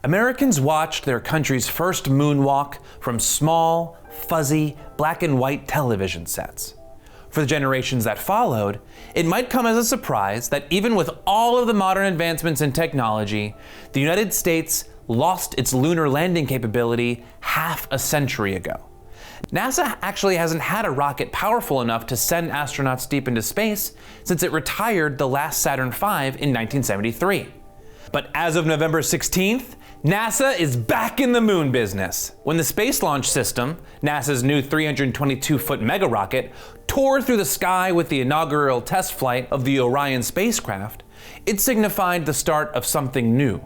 Americans watched their country's first moonwalk from small, fuzzy, black and white television sets. For the generations that followed, it might come as a surprise that even with all of the modern advancements in technology, the United States lost its lunar landing capability half a century ago. NASA actually hasn't had a rocket powerful enough to send astronauts deep into space since it retired the last Saturn V in 1973. But as of November 16th, NASA is back in the moon business. When the Space Launch System, NASA's new 322-foot mega rocket, tore through the sky with the inaugural test flight of the Orion spacecraft, it signified the start of something new.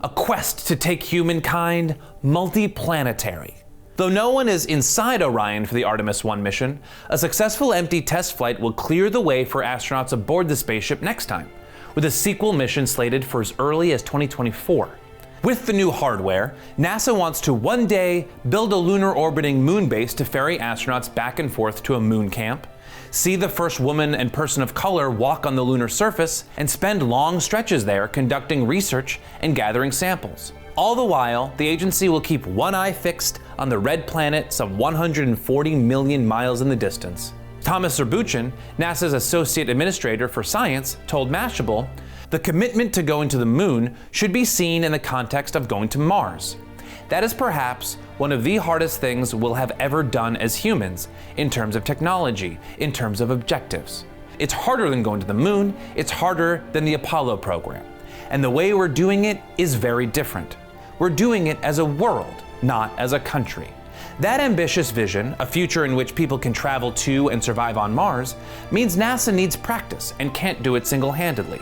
A quest to take humankind multi-planetary. Though no one is inside Orion for the Artemis 1 mission, a successful empty test flight will clear the way for astronauts aboard the spaceship next time, with a sequel mission slated for as early as 2024. With the new hardware, NASA wants to one day build a lunar orbiting moon base to ferry astronauts back and forth to a moon camp, see the first woman and person of color walk on the lunar surface, and spend long stretches there conducting research and gathering samples. All the while, the agency will keep one eye fixed on the red planet some 140 million miles in the distance. Thomas Zurbuchen, NASA's Associate Administrator for Science, told Mashable, "The commitment to going to the moon should be seen in the context of going to Mars. That is perhaps one of the hardest things we'll have ever done as humans, in terms of technology, in terms of objectives. It's harder than going to the moon, it's harder than the Apollo program. And the way we're doing it is very different. We're doing it as a world, not as a country." That ambitious vision, a future in which people can travel to and survive on Mars, means NASA needs practice and can't do it single-handedly.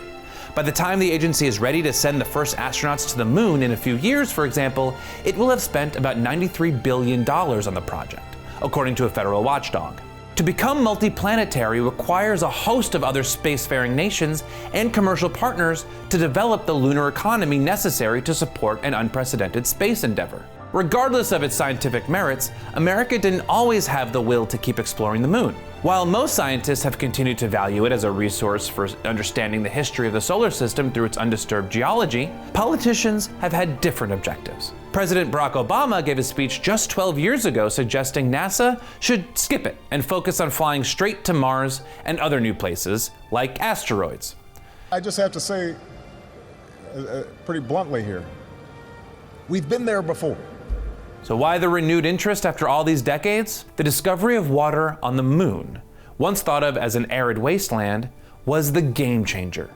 By the time the agency is ready to send the first astronauts to the moon in a few years, for example, it will have spent about $93 billion on the project, according to a federal watchdog. To become multiplanetary requires a host of other spacefaring nations and commercial partners to develop the lunar economy necessary to support an unprecedented space endeavor. Regardless of its scientific merits, America didn't always have the will to keep exploring the moon. While most scientists have continued to value it as a resource for understanding the history of the solar system through its undisturbed geology, politicians have had different objectives. President Barack Obama gave a speech just 12 years ago suggesting NASA should skip it and focus on flying straight to Mars and other new places, like asteroids. I just have to say, pretty bluntly here, we've been there before. So why the renewed interest after all these decades? The discovery of water on the moon, once thought of as an arid wasteland, was the game changer.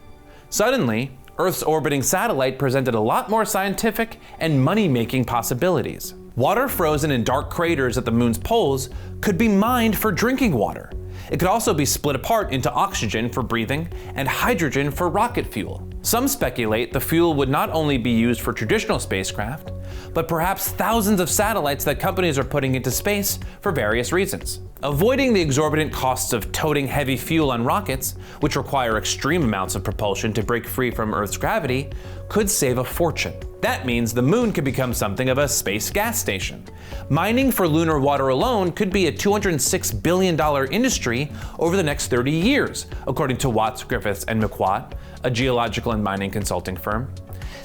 Suddenly, Earth's orbiting satellite presented a lot more scientific and money-making possibilities. Water frozen in dark craters at the moon's poles could be mined for drinking water. It could also be split apart into oxygen for breathing and hydrogen for rocket fuel. Some speculate the fuel would not only be used for traditional spacecraft, but perhaps thousands of satellites that companies are putting into space for various reasons. Avoiding the exorbitant costs of toting heavy fuel on rockets, which require extreme amounts of propulsion to break free from Earth's gravity, could save a fortune. That means the moon could become something of a space gas station. Mining for lunar water alone could be a $206 billion industry over the next 30 years, according to Watts, Griffiths, and McQuat, a geological and mining consulting firm.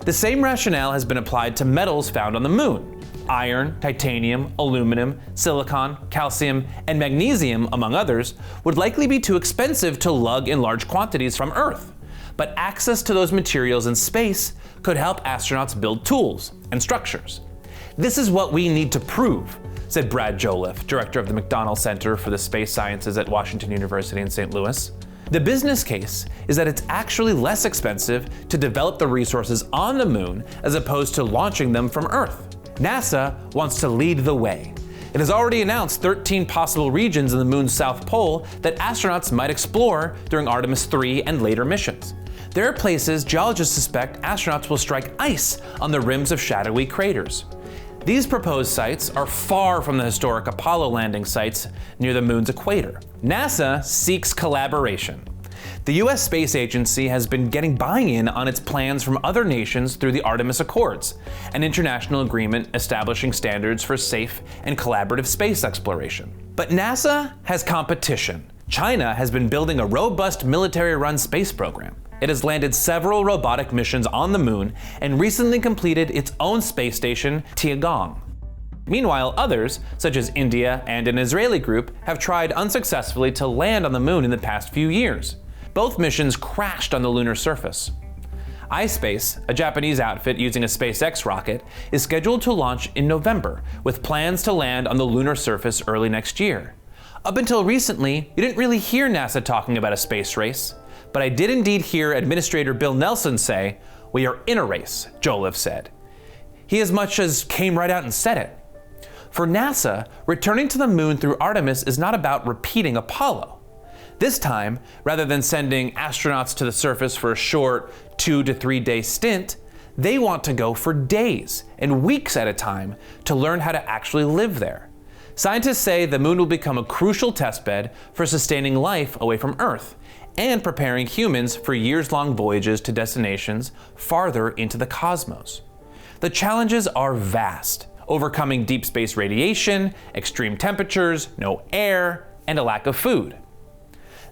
The same rationale has been applied to metals found on the moon. Iron, titanium, aluminum, silicon, calcium, and magnesium, among others, would likely be too expensive to lug in large quantities from Earth. But access to those materials in space could help astronauts build tools and structures. "This is what we need to prove," said Brad Joliffe, director of the McDonnell Center for the Space Sciences at Washington University in St. Louis. The business case is that it's actually less expensive to develop the resources on the moon as opposed to launching them from Earth. NASA wants to lead the way. It has already announced 13 possible regions in the moon's south pole that astronauts might explore during Artemis 3 and later missions. There are places geologists suspect astronauts will strike ice on the rims of shadowy craters. These proposed sites are far from the historic Apollo landing sites near the moon's equator. NASA seeks collaboration. The US Space Agency has been getting buy-in on its plans from other nations through the Artemis Accords, an international agreement establishing standards for safe and collaborative space exploration. But NASA has competition. China has been building a robust military-run space program. it has landed several robotic missions on the moon and recently completed its own space station, Tiangong. Meanwhile, others, such as India and an Israeli group, have tried unsuccessfully to land on the moon in the past few years. Both missions crashed on the lunar surface. iSpace, a Japanese outfit using a SpaceX rocket, is scheduled to launch in November, with plans to land on the lunar surface early next year. Up until recently, you didn't really hear NASA talking about a space race, but I did indeed hear Administrator Bill Nelson say, "We are in a race," Jolliffe said. He as much as came right out and said it. For NASA, returning to the moon through Artemis is not about repeating Apollo. This time, rather than sending astronauts to the surface for a short 2 to 3 day stint, they want to go for days and weeks at a time to learn how to actually live there. Scientists say the moon will become a crucial testbed for sustaining life away from Earth and preparing humans for years-long voyages to destinations farther into the cosmos. The challenges are vast, overcoming deep space radiation, extreme temperatures, no air, and a lack of food.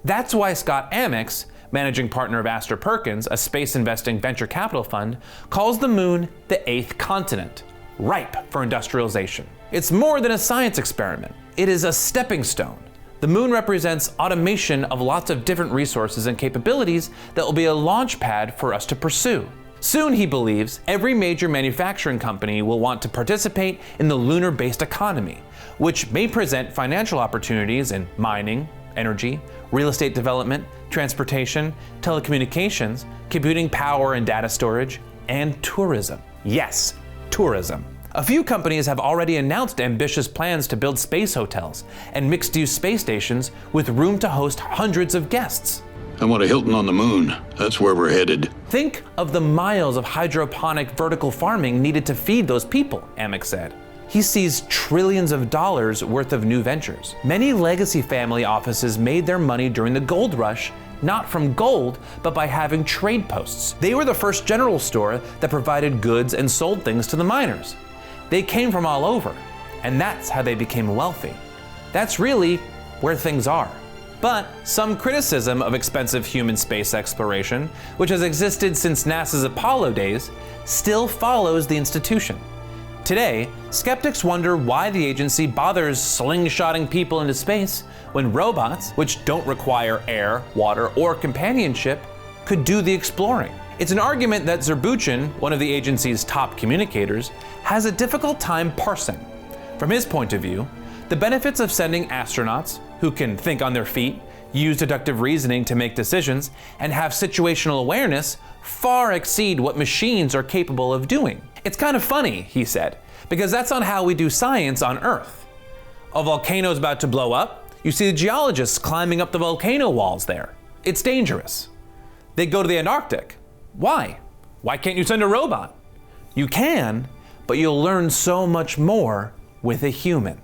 That's why Scott Amix, managing partner of Astor Perkins, a space investing venture capital fund, calls the moon the 8th continent, ripe for industrialization. It's more than a science experiment. It is a stepping stone. The moon represents automation of lots of different resources and capabilities that will be a launch pad for us to pursue. Soon, he believes, every major manufacturing company will want to participate in the lunar-based economy, which may present financial opportunities in mining, energy, real estate development, transportation, telecommunications, computing power and data storage, and tourism. Yes, tourism. A few companies have already announced ambitious plans to build space hotels and mixed-use space stations with room to host hundreds of guests. I want a Hilton on the moon. That's where we're headed. Think of the miles of hydroponic vertical farming needed to feed those people, Amix said. He sees trillions of dollars worth of new ventures. Many legacy family offices made their money during the gold rush, not from gold, but by having trade posts. They were the first general store that provided goods and sold things to the miners. They came from all over, and that's how they became wealthy. That's really where things are. But some criticism of expensive human space exploration, which has existed since NASA's Apollo days, still follows the institution. Today, skeptics wonder why the agency bothers slingshotting people into space when robots, which don't require air, water, or companionship, could do the exploring. It's an argument that Zerbuchin, one of the agency's top communicators, has a difficult time parsing. From his point of view, the benefits of sending astronauts, who can think on their feet, use deductive reasoning to make decisions, and have situational awareness, far exceed what machines are capable of doing. It's kind of funny, he said, because that's not how we do science on Earth. A volcano's about to blow up, you see the geologists climbing up the volcano walls there. It's dangerous. They go to the Antarctic. Why? Why can't you send a robot? You can, but you'll learn so much more with a human.